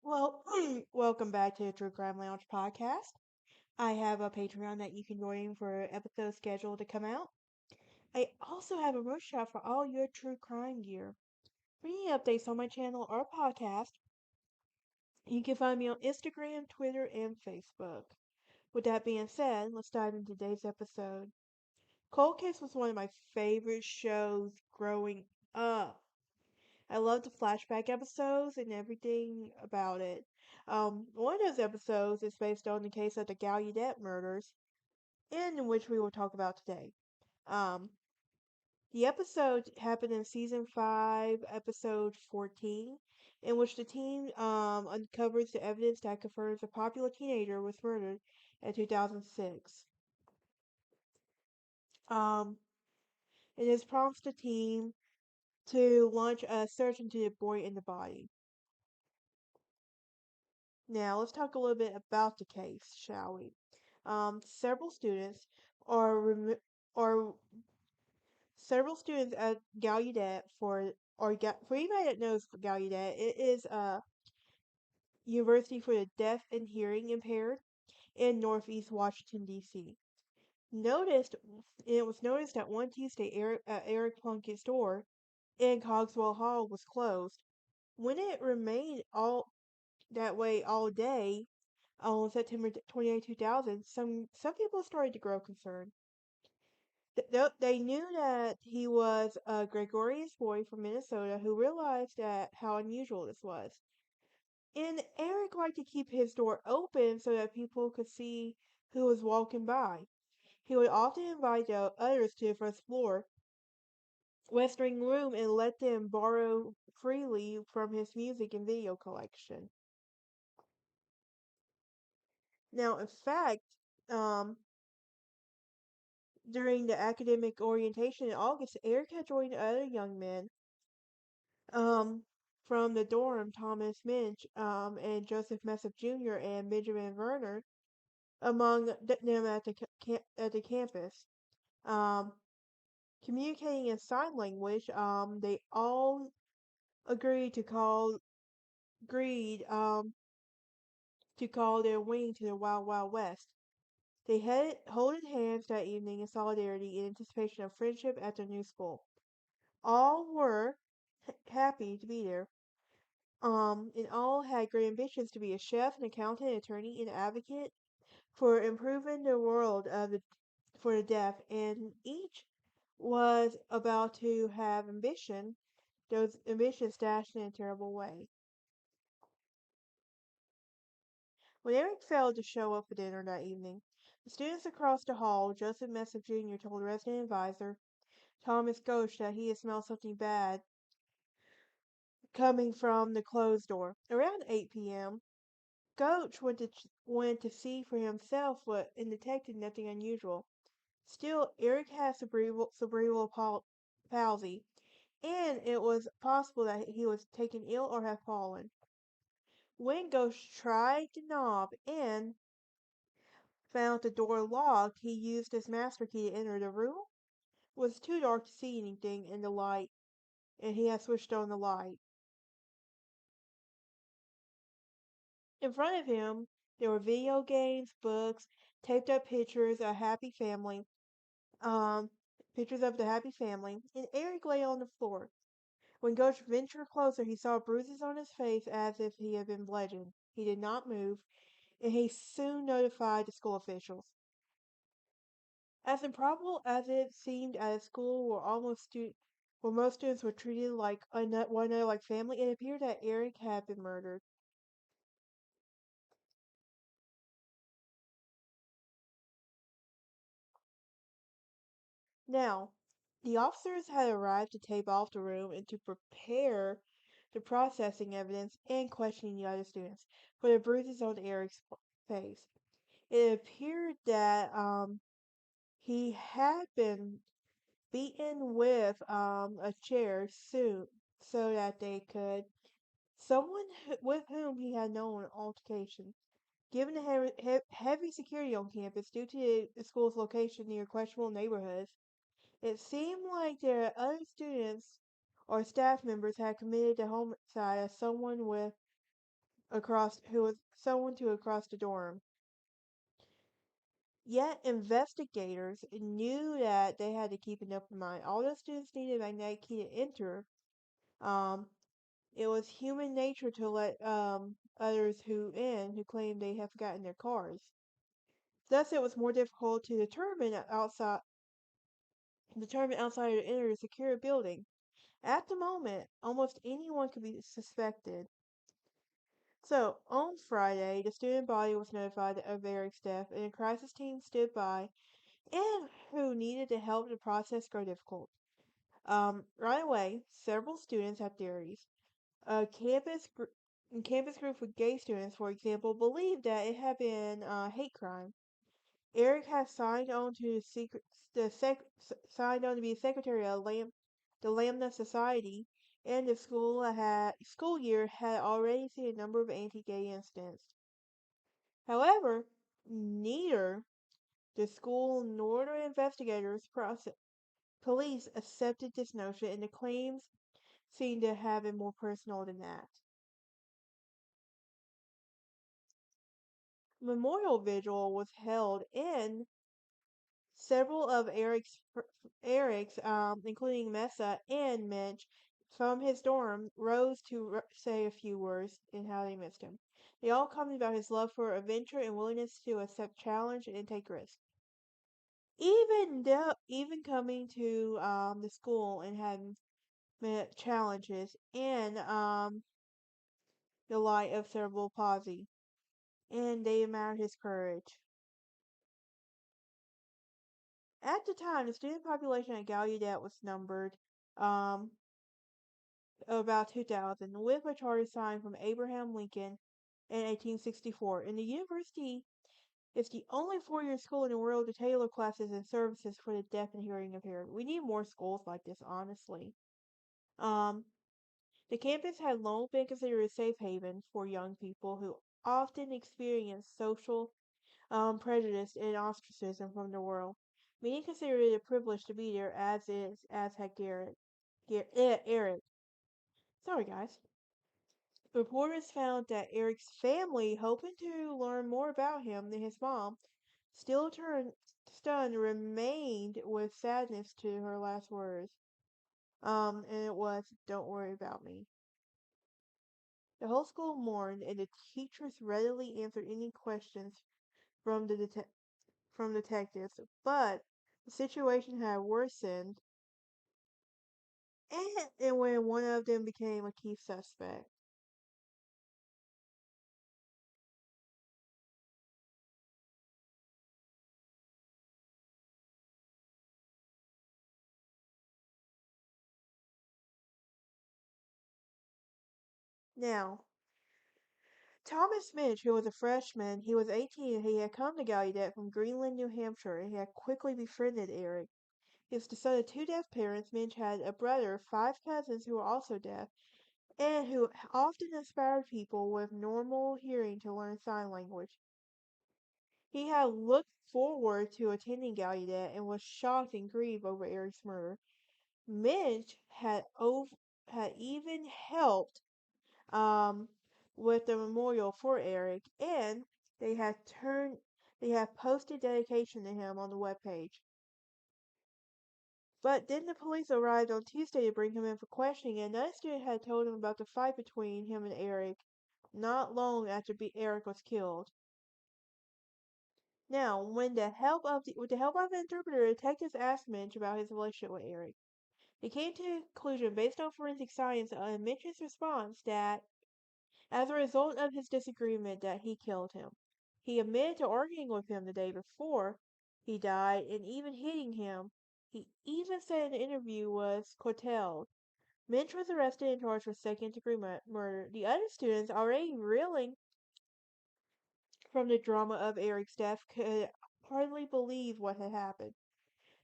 Well, welcome back to the True Crime Lounge podcast. I have a Patreon that you can join for episodes scheduled to come out. I also have a merch shop for all your true crime gear. For any updates on my channel or podcast, you can find me on Instagram, Twitter, and Facebook. With that being said, let's dive into today's episode. Cold Case was one of my favorite shows growing up. I love the flashback episodes and everything about it. One of those episodes is based on the case of the Gallaudet murders, in which we will talk about today. Um, the episode happened in season 5, episode 14, in which the team uncovers the evidence that confirms a popular teenager was murdered in 2006. Um, and this prompts the team to launch a search into the boy in the body. Now, let's talk a little bit about the case, shall we? Several students are or several students at Gallaudet for anybody that knows Gallaudet, it is a university for the deaf and hearing impaired in Northeast Washington D.C. Noticed it was noticed that one Tuesday Eric Plunkett's store in Cogswell Hall was closed. When it remained all that way all day, on September 2000, some people started to grow concerned. They knew that he was a gregarious boy from Minnesota who realized that how unusual this was. And Eric liked to keep his door open so that people could see who was walking by. He would often invite others to the first floor, western room, and let them borrow freely from his music and video collection. Now, in fact, um, during the academic orientation in August, Eric had joined other young men um, from the dorm, Thomas Minch and Joseph Messif Jr. and Benjamin Werner, among them at the campus. Um, Communicating in sign language, they all agreed agreed to call their wing to the Wild Wild West. They had holding hands that evening in solidarity in anticipation of friendship at their new school. All were happy to be there. And all had great ambitions to be a chef, an accountant, an attorney, and advocate for improving the world for the deaf, and each was about to have those ambitions dashed in a terrible way. When Eric failed to show up for dinner that evening, the students across the hall, Joseph Messif Jr. told resident advisor Thomas Gosch that he had smelled something bad coming from the closed door. Around 8 p.m., Goach went to see for himself and detected nothing unusual. Still, Eric had cerebral palsy, and it was possible that he was taken ill or had fallen. When Ghost tried the knob and found the door locked, he used his master key to enter the room. It was too dark to see anything in the light, and he had switched on the light. In front of him, there were video games, books, taped up um, pictures of the happy family, and Eric lay on the floor. When Ghost ventured closer, he saw bruises on his face as if he had been bludgeoned. He did not move, and he soon notified the school officials. As improbable as it seemed at a school where most students were treated like one another like family, it appeared that Eric had been murdered. Now, the officers had arrived to tape off the room and to prepare the processing evidence and questioning the other students for the bruises on Eric's face. It appeared that he had been beaten with a chair so that they could with whom he had known an altercation. Given the heavy security on campus due to the school's location near questionable neighborhoods, it seemed like their other students or staff members had committed the homicide as someone with who was someone to across the dorm. Yet investigators knew that they had to keep an open mind. Although students needed a magnetic key to enter, um, it was human nature to let others who claimed they had forgotten their cards. Thus, it was more difficult to determine outside or enter a secure building. At the moment, almost anyone could be suspected. So, on Friday, the student body was notified of Eric's death, and a crisis team stood by and who needed to help the process go difficult. Right away, several students had theories. A campus group of gay students, for example, believed that it had been a hate crime. Eric had signed on to signed on to be secretary of the Lambda Society, and the school year had already seen a number of anti-gay incidents. However, neither the school nor the police accepted this notion, and the claims seemed to have been more personal than that. Memorial vigil was held in several of Eric's, including Mesa and Mitch, from his dorm, rose to say a few words in how they missed him. They all commented about his love for adventure and willingness to accept challenge and take risks. Even coming to the school and having met challenges and the light of cerebral palsy, and they admired his courage. At the time, the student population at Gallaudet was numbered um, about 2,000, with a charter signed from Abraham Lincoln in 1864. And the university is the only four-year school in the world to tailor classes and services for the deaf and hearing impaired. We need more schools like this, honestly. Um, the campus had long been considered a safe haven for young people who often experience social prejudice and ostracism from the world. Many considered it a privilege to be there, as had Eric. Sorry, guys. Reporters found that Eric's family, hoping to learn more about him than his mom, still turned stunned, remained with sadness to her last words. And it was, "Don't worry about me." The whole school mourned, and the teachers readily answered any questions from from detectives. But the situation had worsened, and when one of them became a key suspect. Now, Thomas Mitch, who was a freshman, he was 18 and he had come to Gallaudet from Greenland, New Hampshire, and he had quickly befriended Eric. He was the son of two deaf parents. Mitch had a brother, five cousins who were also deaf, and who often inspired people with normal hearing to learn sign language. He had looked forward to attending Gallaudet and was shocked and grieved over Eric's murder. Mitch had even helped um, with the memorial for Eric, and they had turned they had posted dedication to him on the webpage. But then the police arrived on Tuesday to bring him in for questioning, and another student had told him about the fight between him and Eric not long after Eric was killed. Now, with the help of an interpreter, detectives asked Mitch about his relationship with Eric. They came to a conclusion based on forensic science and Mitch's response that as a result of his disagreement that he killed him. He admitted to arguing with him the day before he died and even hitting him. He even said in the interview was curtailed. Mitch was arrested and charged with second-degree murder. The other students, already reeling from the drama of Eric's death, could hardly believe what had happened.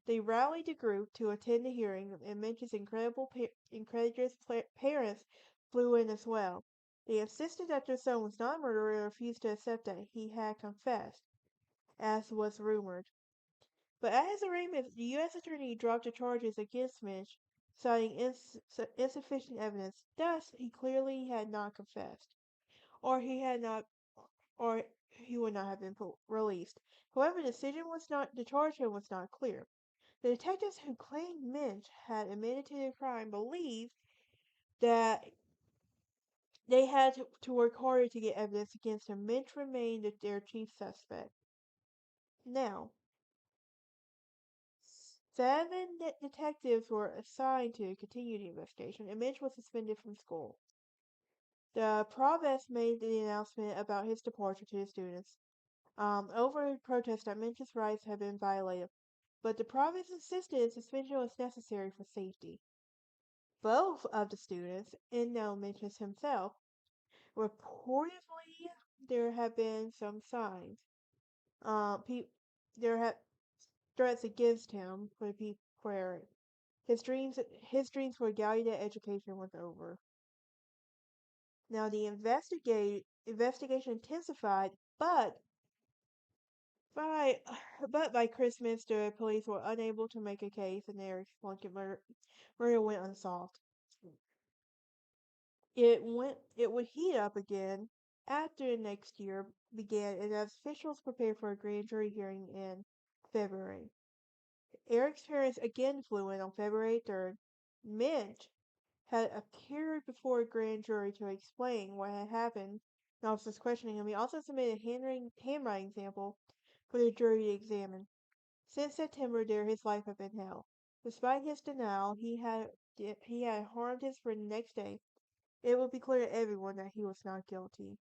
They rallied the group to attend the hearing, and Mitch's incredulous parents flew in as well. They insisted that their son was not a murderer and refused to accept that he had confessed, as was rumored. But at his arraignment, the U.S. Attorney dropped the charges against Mitch, citing insufficient evidence. Thus, he clearly had not confessed. or or he would not have been released. However, the charge him was not clear. The detectives who claimed Minch had admitted to the crime believed that they had to work harder to get evidence against him. Minch remained their chief suspect. Now, seven detectives were assigned to continue the investigation, and Minch was suspended from school. The provost made the announcement about his departure to the students over protest that Minch's rights had been violated, but the provost insisted suspension was necessary for safety. Both of the students, and now Minch's himself, reportedly there have been some signs. There have threats against him for his dreams for Gallaudet education was over. Now the investigation intensified, by but by Christmas the police were unable to make a case and their Plunkett murder went unsolved. It would heat up again after the next year began and as officials prepared for a grand jury hearing in February. Eric's parents again flew in on February 3rd. Minch had appeared before a grand jury to explain what had happened. And officers questioning him. He also submitted a handwriting sample for the jury to examine. Since September there his life had been hell. Despite his denial, he had harmed his friend the next day. It would be clear to everyone that he was not guilty.